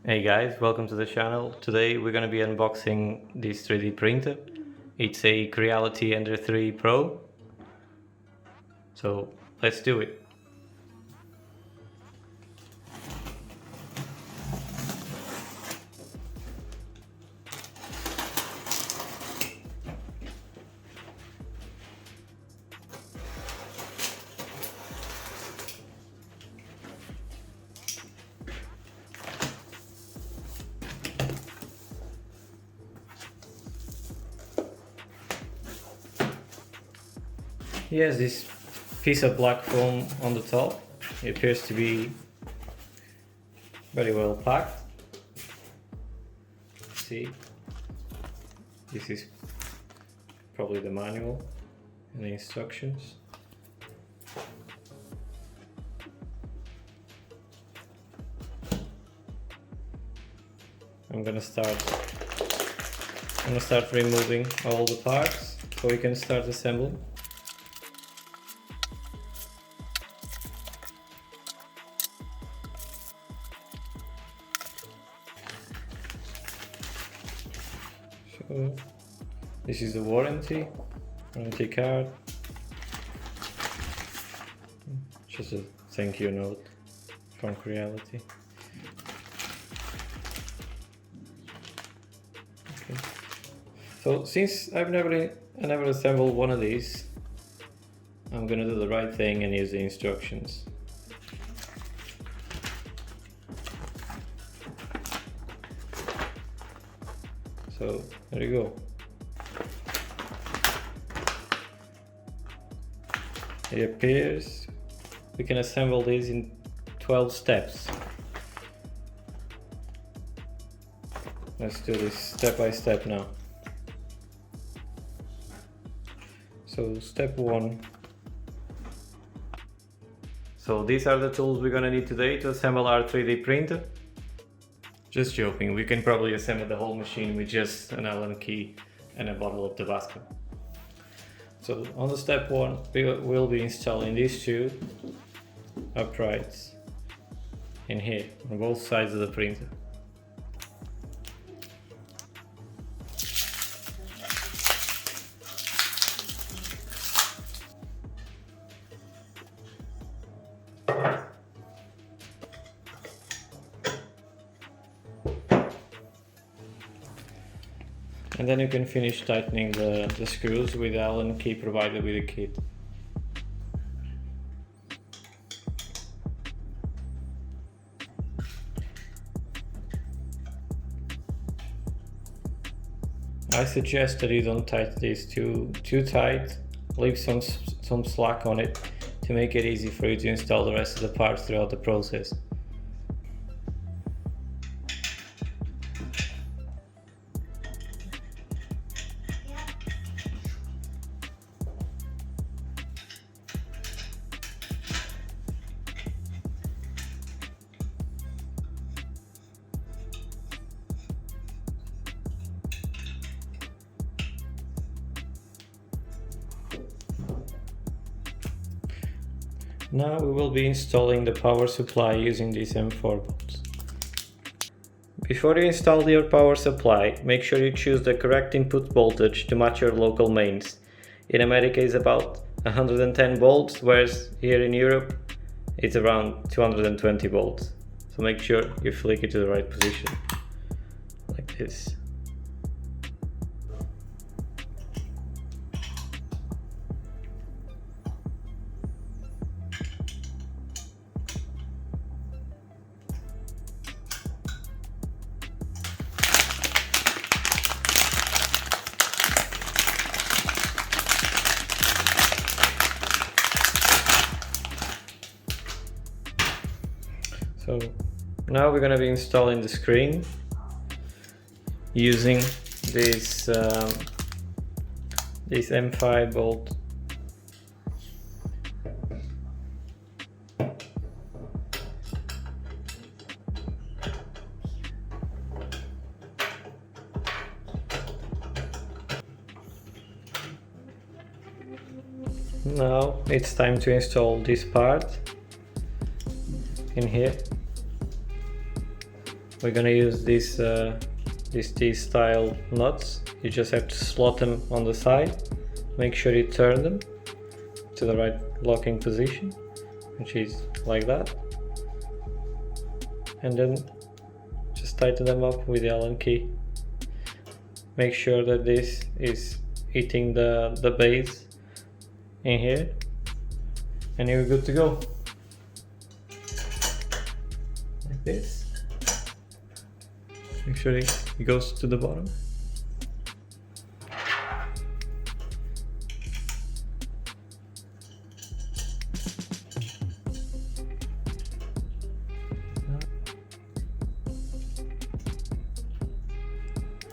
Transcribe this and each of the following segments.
Hey guys, welcome to the channel. Today we're going to be unboxing this 3D printer. It's a Creality Ender 3 Pro. So let's do it. Yes, this piece of black foam on the top. It appears to be very well packed. See, this is probably the manual and the instructions. I'm gonna start removing all the parts so we can start assembling. So this is the warranty card. Just a thank you note from Creality. Okay. So since I never assembled one of these, I'm gonna do the right thing and use the instructions. So there you go. It appears we can assemble these in 12 steps. Let's do this step by step now. So step 1. So these are the tools we're gonna need today to assemble our 3D printer. Just joking, we can probably assemble the whole machine with just an Allen key and a bottle of Tabasco. So on the step 1, we'll be installing these two uprights in here on both sides of the printer. And then you can finish tightening the screws with the Allen key provided with the kit. I suggest that you don't tighten these too tight. Leave some slack on it to make it easy for you to install the rest of the parts throughout the process. Now we will be installing the power supply using these M4 bolts. Before you install your power supply, make sure you choose the correct input voltage to match your local mains. In America it's about 110 volts, whereas here in Europe it's around 220 volts. So make sure you flick it to the right position, like this. So now we're going to be installing the screen using this M5 bolt. Now it's time to install this part in here. we're gonna use these T-style nuts. You just have to slot them on the side. Make sure you turn them to the right locking position, which is like that. And then just tighten them up with the Allen key. Make sure that this is hitting the base in here, and you're good to go. Like this. Make sure it goes to the bottom.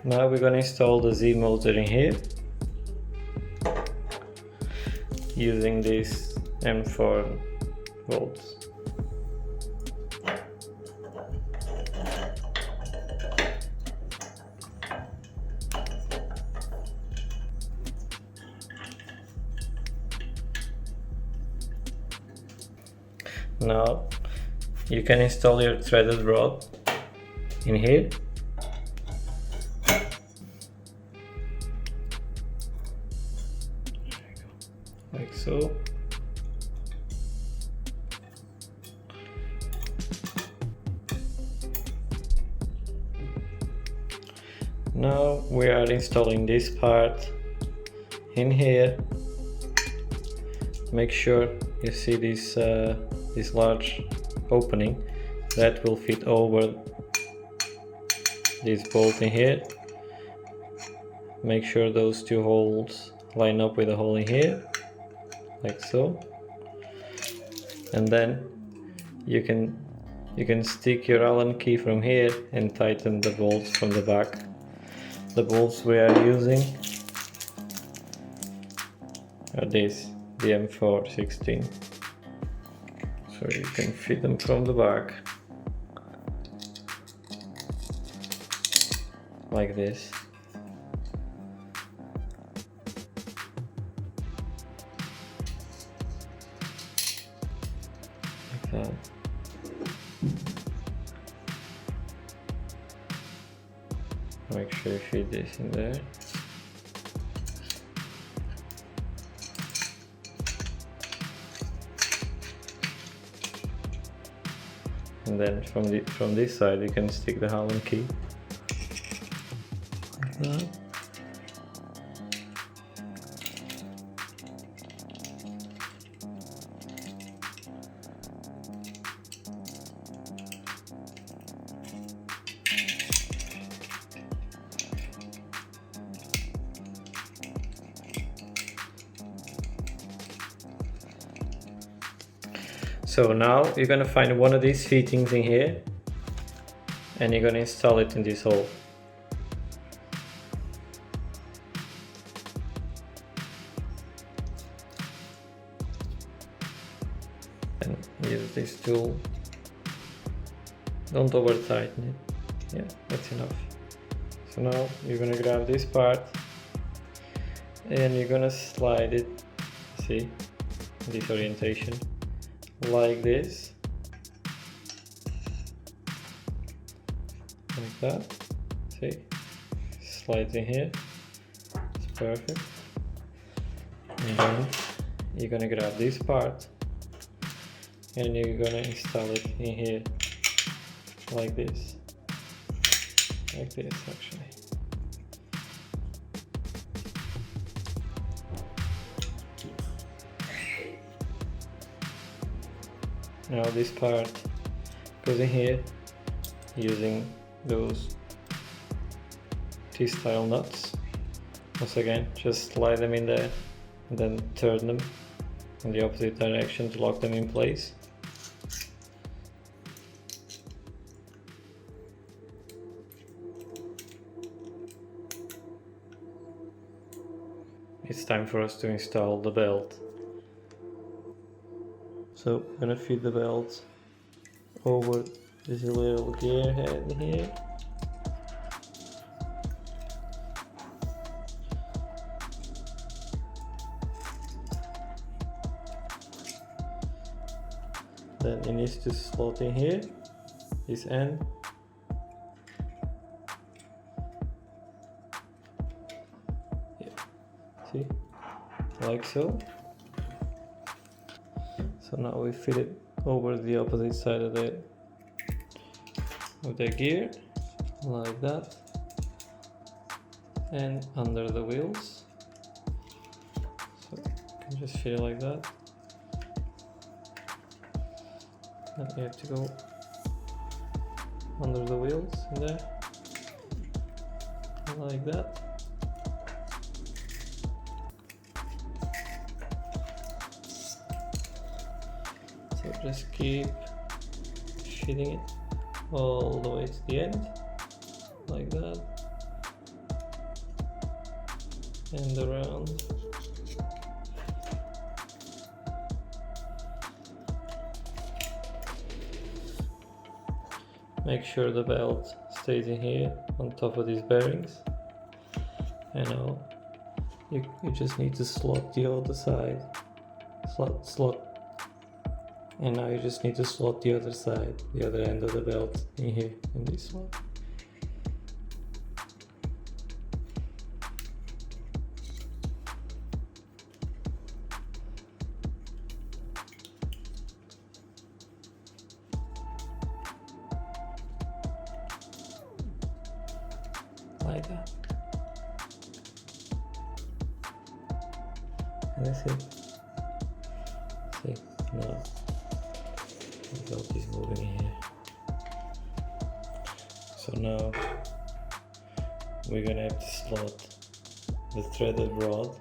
Now we're going to install the Z motor in here using these M4 bolts. Now you can install your threaded rod in here. Like so. Now we are installing this part in here. Make sure you see this this large opening that will fit over this bolt in here. Make sure those two holes line up with the hole in here, like so. And then you can stick your Allen key from here and tighten the bolts from the back. The bolts we are using are these, the M416. So you can fit them from the back, like this. Like that. Make sure you fit this in there. And then from this side you can stick the Allen key like that. So now you're gonna find one of these fittings in here and you're gonna install it in this hole. And use this tool. Don't over tighten it. Yeah, that's enough. So now you're gonna grab this part and you're gonna slide it, see, this orientation, like this, like that. See, slides in here, it's perfect. And then you're gonna grab this part and you're gonna install it in here, like this actually. Now this part goes in here using those T-style nuts. Once again, just slide them in there and then turn them in the opposite direction to lock them in place. It's time for us to install the belt. So I'm gonna feed the belt over this little gear head here. Then it needs to slot in here, this end, like so. So now we fit it over the opposite side of the gear, like that, and under the wheels. So you can just fit it like that. Then you have to go under the wheels in there, like that. So just keep fitting it all the way to the end, like that, and around. Make sure the belt stays in here on top of these bearings. And now you just need to slot the other side, slot, and now you just need to slot the other side, the other end of the belt in here, in this slot. Like that. And that's it. See, now the belt is moving in here. So now we're gonna have to slot the threaded rod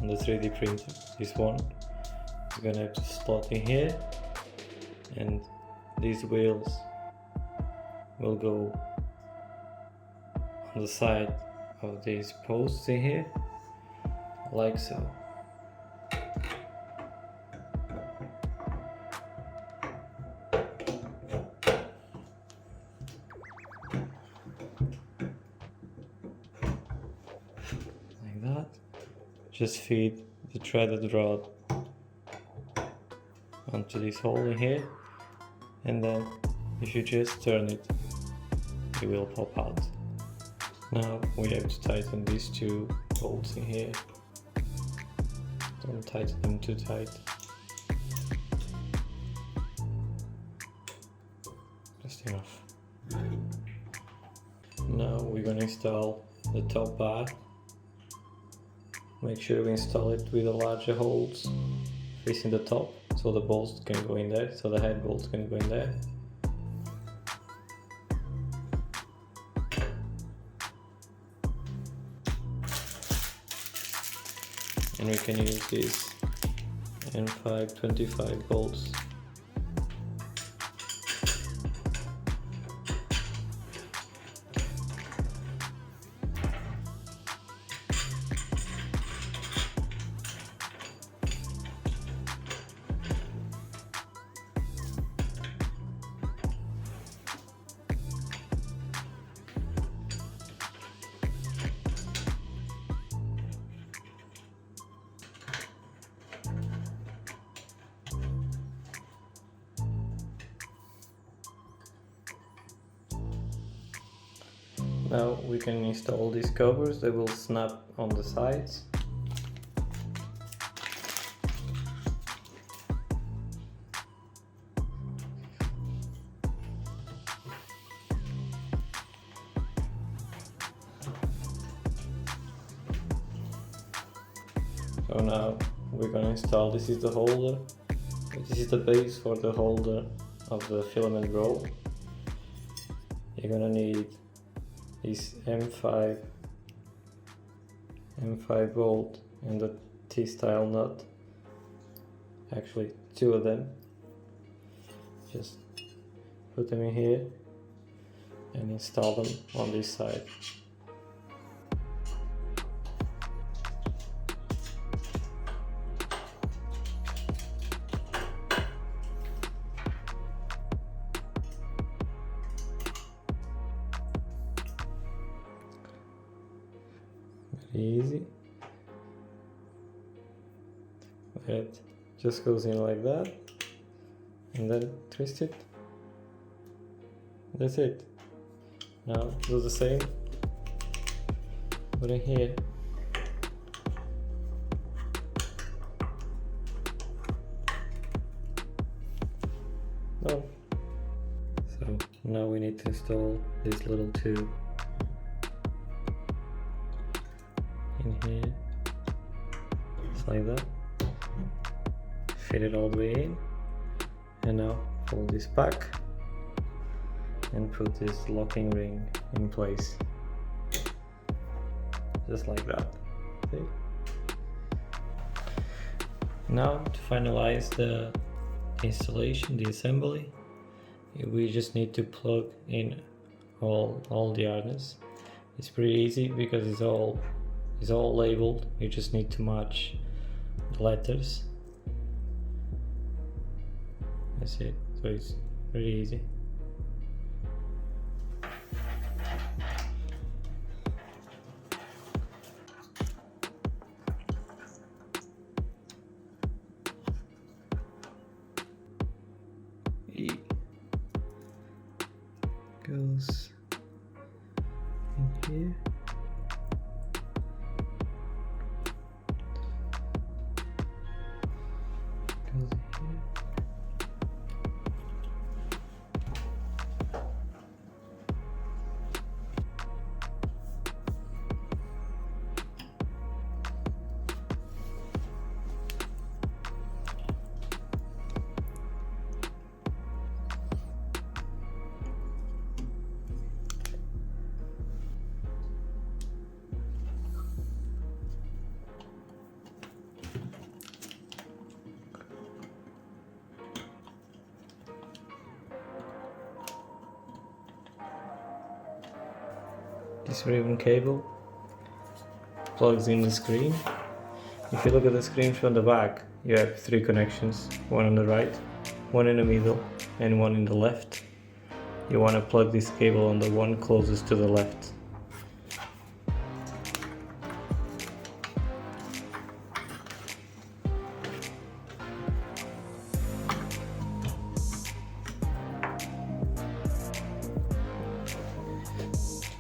on the 3D printer. This one is gonna have to slot in here, and these wheels will go on the side of these posts in here, like so. Like that. Just feed the threaded rod onto this hole in here, and then if you just turn it, it will pop out. Now we have to tighten these two bolts in here. Don't tighten them too tight. Just enough. Now we're gonna install the top bar. Make sure we install it with the larger holes facing the top, so the bolts can go in there, so the head bolts can go in there. And we can use these M525 bolts. Now we can install these covers. They will snap on the sides. So now we're gonna install, this is the holder. This is the base for the holder of the filament roll. You're gonna need this M5 bolt and the T-style nut, actually two of them. Just put them in here and install them on this side. Easy. It just goes in like that, and then twist it. That's it. Now do the same. Put it here. we need to install this little tube in here, just like that. Fit it all the way in, and now pull this back and put this locking ring in place, just like that. See? Now to finalize the installation, the assembly, we just need to plug in all the harness. It's pretty easy because it's all labeled. You just need to match the letters. That's it. So it's pretty easy. It goes in here. Goes in here. This ribbon cable plugs in the screen. If you look at the screen from the back, you have 3 connections, one on the right, one in the middle, and one in the left. You want to plug this cable on the one closest to the left.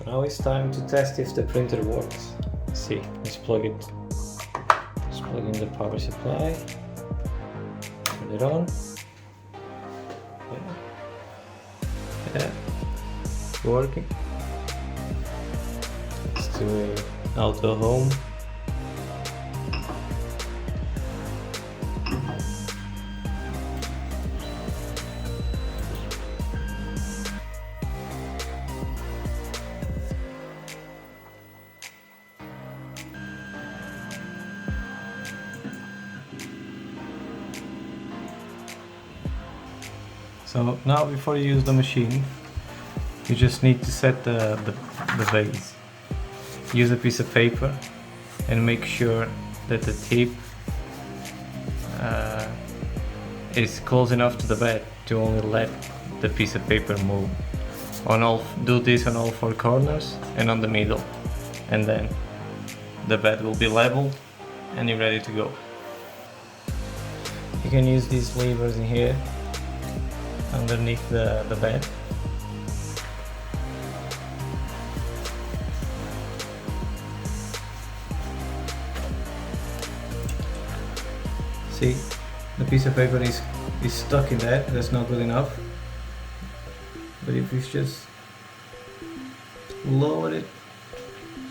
Now it's time to test if the printer works. Let's see, let's plug in the power supply, turn it on. Yeah, working. Let's do auto home. So now before you use the machine, you just need to set the base. Use a piece of paper and make sure that the tip is close enough to the bed to only let the piece of paper move. Do this on all 4 corners and on the middle, and then the bed will be leveled and you're ready to go. You can use these levers in here underneath the bed. See, the piece of paper is stuck in that. That's not good enough. But if you just lower it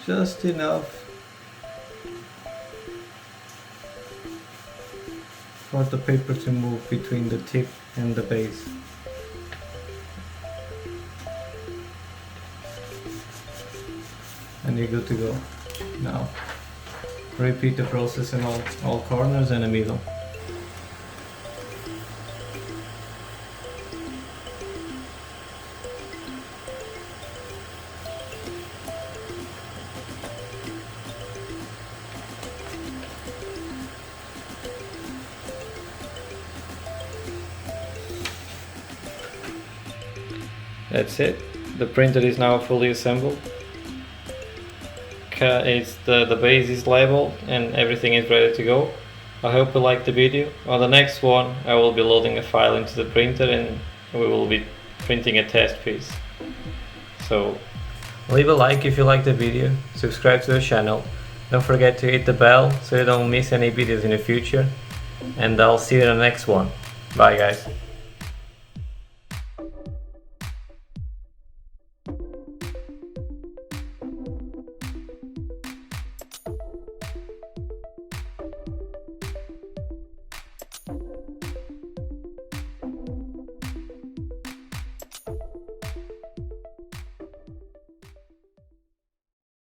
just enough for the paper to move between the tip and the base. And you're good to go. Now repeat the process in all corners and the middle. That's it. The printer is now fully assembled. The base is labeled and everything is ready to go. I hope you liked the video. On the next one I will be loading a file into the printer and we will be printing a test piece. So leave a like if you liked the video, subscribe to the channel, don't forget to hit the bell so you don't miss any videos in the future, and I'll see you in the next one. Bye guys.